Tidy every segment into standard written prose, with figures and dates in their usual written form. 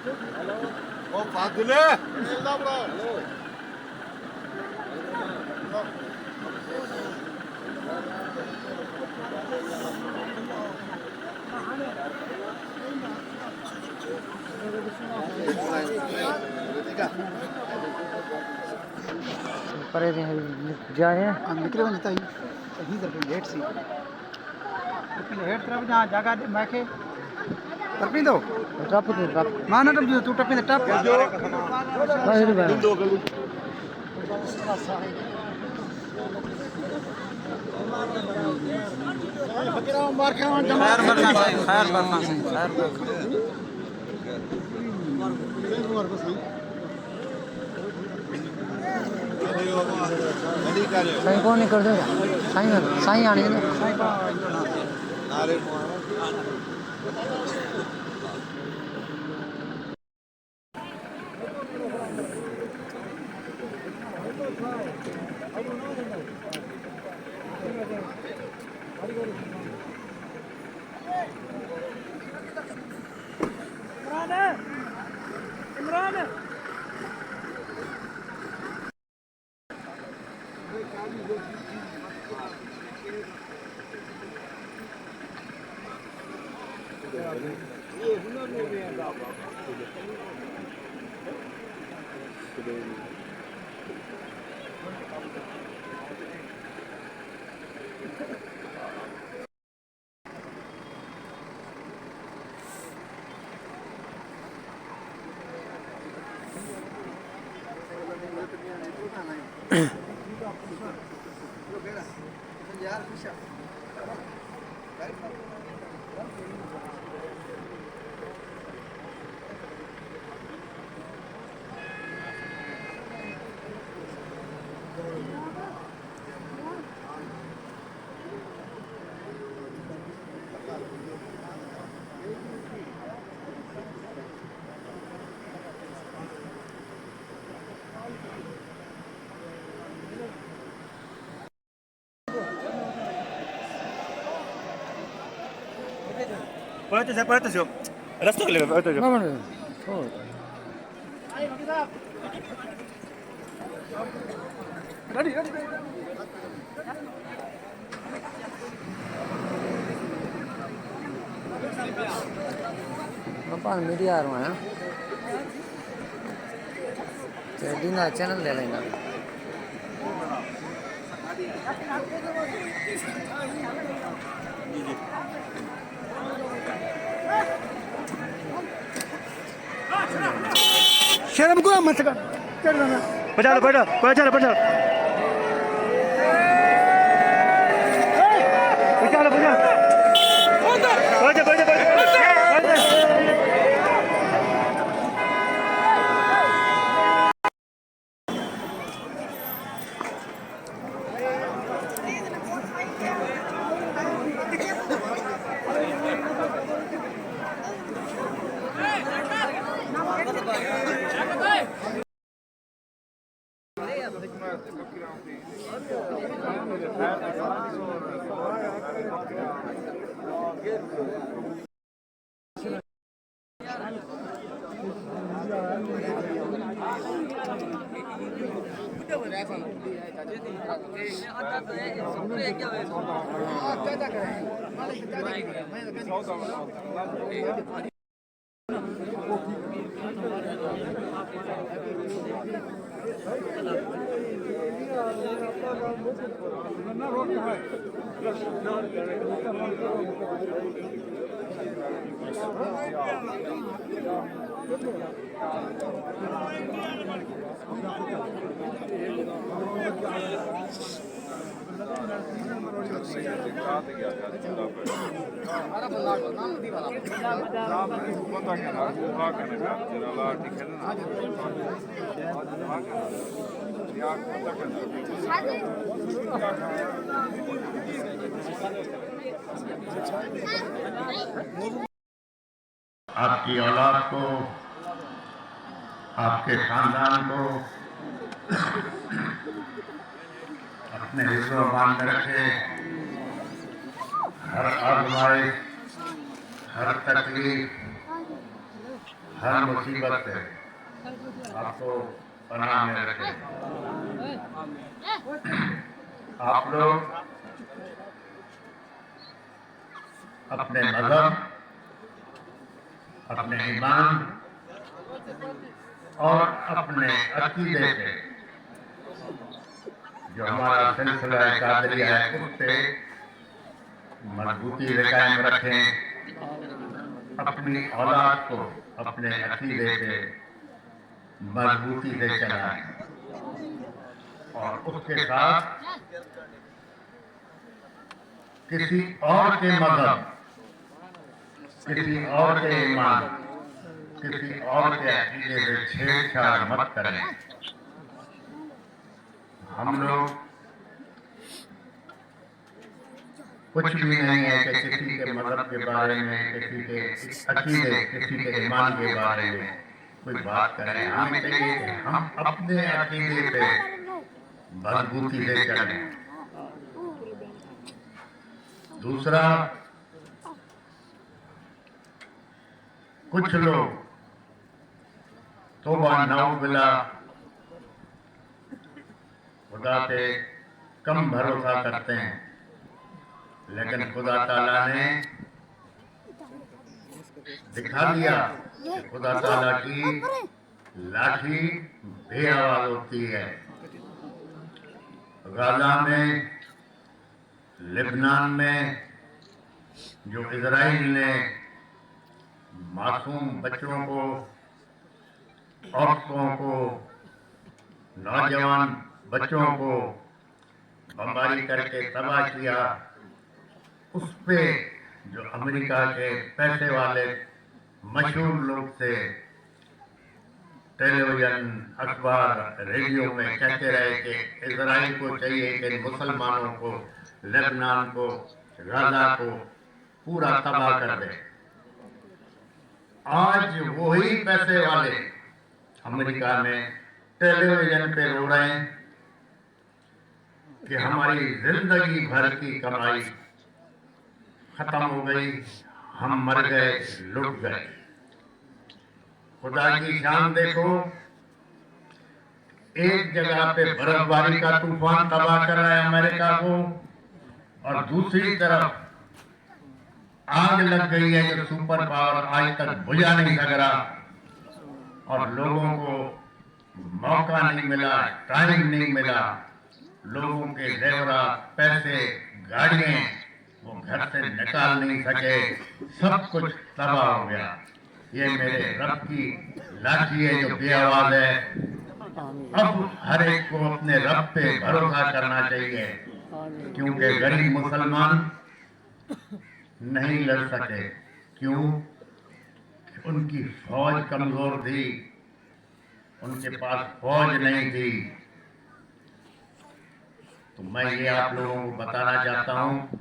ओ फादुले परे जाए निकले वञे त हीअ हेठि सी हेठि तरफ़ जहाँ जॻह मूंखे टपींदो टप तू टप मां न टपंदो तूं टपींदे टप साईं कौन नहीं कर देगा साईं साईं आने दे नारे Imran Pojďte si ho. Rastokli, pojďte si ho. पापा मीडिया आ रहा है ना चैनल ले लेना शर्म को मत कर चल ना Pojďte, pojďte. आपकी औलाद को, आपके खानदान को अपने हिस्सों बांध रखे। हर आजमाइश, हर तकलीफ, हर मुसीबत से आपको पनाह में रखे। आप लोग अपने मजहब, अपने ईमान और अपने अकीदे से जो हमारा सिलसिला कादरिया है उस पे मजबूती से कायम रखें। अपनी औलाद को अपने अकीदे से मजबूती से चलाएं और उसके साथ किसी और के मजहब, किसी और के ईमान, किसी और के अकीदे से छेड़छाड़ मत करें। हम लोग कुछ भी नहीं है कि किसी के मजहब के बारे में, किसी के अकीदे, किसी के ईमान के बारे में कोई बात करें। हमें चाहिए कि हम अपने अकीदे पे मजबूती से चलें। दूसरा, कुछ लोग तौबा नौबिला खुदा पे कम भरोसा करते हैं, लेकिन खुदा ताला ने दिखा दिया कि खुदा ताला की लाठी बेआवाज होती है। गाजा में, लेबनान में जो इजराइल ने मासूम बच्चों को, औरतों को, नौजवान बच्चों को बमबारी करके तबाह किया, उस पे जो अमेरिका के पैसे वाले मशहूर लोग थे, टेलीविजन, अखबार, रेडियो में कहते रहे कि इजराइल को चाहिए कि मुसलमानों को, लेबनान को, गाजा को पूरा तबाह कर दे। आज वही पैसे वाले अमेरिका में टेलीविजन पे रो रहे हैं कि हमारी जिंदगी भर की कमाई खत्म हो गई, हम मर गए, लुट गए। खुदा की शान देखो, एक जगह पे बर्फबारी का तूफान तबाह कर रहा है अमेरिका को, और दूसरी तरफ आग लग गई है जो सुपर पावर आज तक बुझा नहीं सक रहा, और लोगों को मौका नहीं मिला, टाइम नहीं मिला। लोगों के जेवरात, पैसे, गाड़ियां वो घर से निकाल नहीं सके, सब कुछ तबाह हो गया। ये मेरे रब की लाठी है जो बेआवाज है। अब हर एक को अपने रब पे भरोसा करना चाहिए, क्योंकि गरीब मुसलमान नहीं लड़ सके। क्यों? उनकी फौज कमजोर थी, उनके पास फौज नहीं थी। तो मैं ये आप लोगों को बताना चाहता हूँ,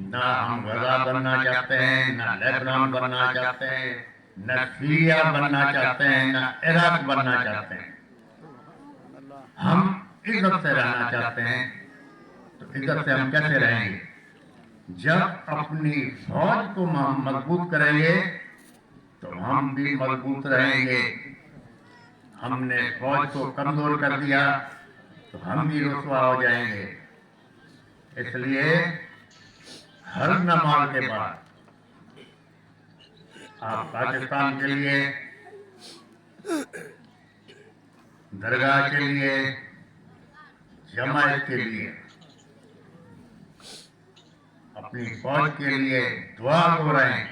ना हम गजा बनना चाहते हैं, ना लेबनान बनना चाहते हैं, न सीरिया बनना चाहते हैं, न इराक बनना चाहते हैं। हम इज्जत से रहना चाहते हैं। तो इज्जत से हम कैसे रहेंगे? जब अपनी फौज को हम मजबूत करेंगे तो हम भी मजबूत रहेंगे। हमने फौज को कमजोर कर दिया तो हम भी रुसवा हो जाएंगे। इसलिए हर नमाज के बाद आप पाकिस्तान के लिए, दरगाह के लिए, जमात के लिए, अपनी फौज के लिए दुआ हो रहे हैं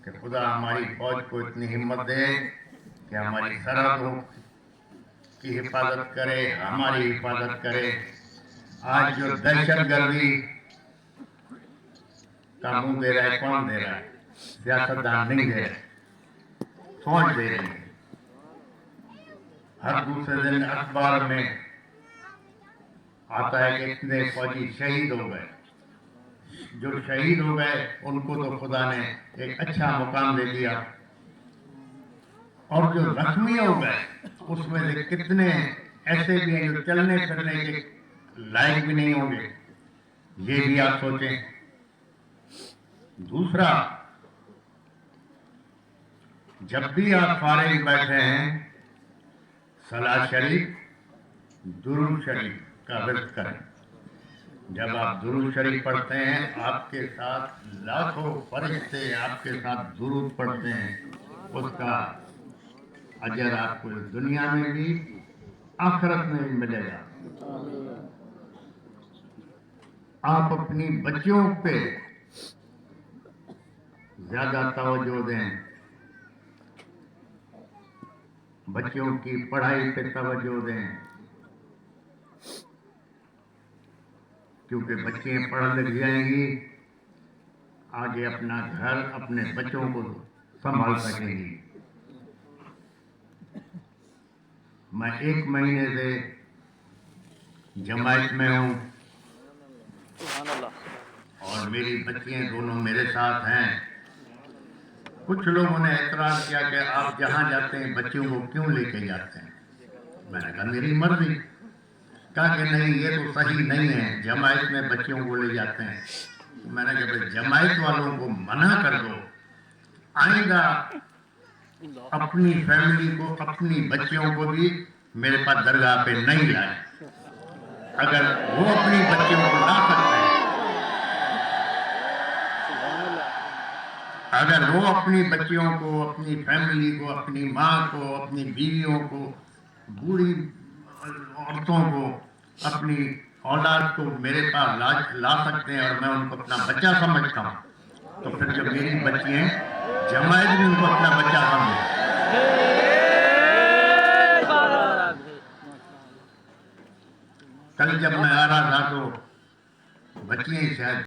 कि खुदा हमारी फौज को इतनी हिम्मत दे कि हमारी सरहदों की हिफाजत करे, हमारी हिफाजत करे। आज जो दहशतगर्दी का मुंह दे रहा है, कौन दे रहा है? सियासतदान नहीं दे रहे, फौज दे रही है। हर दूसरे दिन अखबार में आता है कि इतने फौजी शहीद हो गए। जो शहीद हो गए उनको तो खुदा ने एक अच्छा मुकाम दे दिया, और जो जख्मी हो गए उसमें से कितने ऐसे भी हैं जो चलने फिरने के लायक भी नहीं होंगे। ये भी आप सोचें। दूसरा, जब भी आप फारिग बैठे हैं, सलाह शरीफ, दुरूद शरीफ का विर्द करें। जब आप दुरूद शरीफ पढ़ते हैं, आपके साथ लाखों फरिश्ते आपके साथ दुरूद पढ़ते हैं, उसका अजर आपको इस दुनिया में भी आखिरत में भी मिलेगा। आप अपनी बच्चियों पे ज्यादा तवज्जो दें, बच्चियों की पढ़ाई पे तवज्जो दें, क्योंकि बच्चियां पढ़ लिख जाएंगी, आगे अपना घर, अपने बच्चों को संभाल सकेंगी। मैं 1 महीने से जमायत में हूँ और मेरी बच्चियां दोनों मेरे साथ हैं। कुछ लोगों ने एतराज किया कि आप जहाँ जाते हैं बच्चियों को क्यों लेके जाते हैं। मैंने कहा मेरी मर्जी। कहा कि नहीं, ये तो सही नहीं है, जमायत में बच्चियों को ले जाते हैं। मैंने कहा भाई जमायत वालों को मना कर दो, आइंदा अपनी फैमिली को, अपनी बच्चियों को भी मेरे पास दरगाह पे नहीं लाए। अगर वो अपनी बच्चियों को ला सकते हैं, अगर वो अपनी बच्चियों को, अपनी फैमिली को, अपनी माँ को, अपनी बीवियों को, बूढ़ी औरतों को, अपनी औलाद को मेरे पास ला सकते हैं और मैं उनको अपना बच्चा समझता हूँ, तो फिर जब मेरी बच्चियाँ जमायत भी उनको अपना बच्चा समझे। कल जब मैं आ रहा था तो बच्चियाँ शायद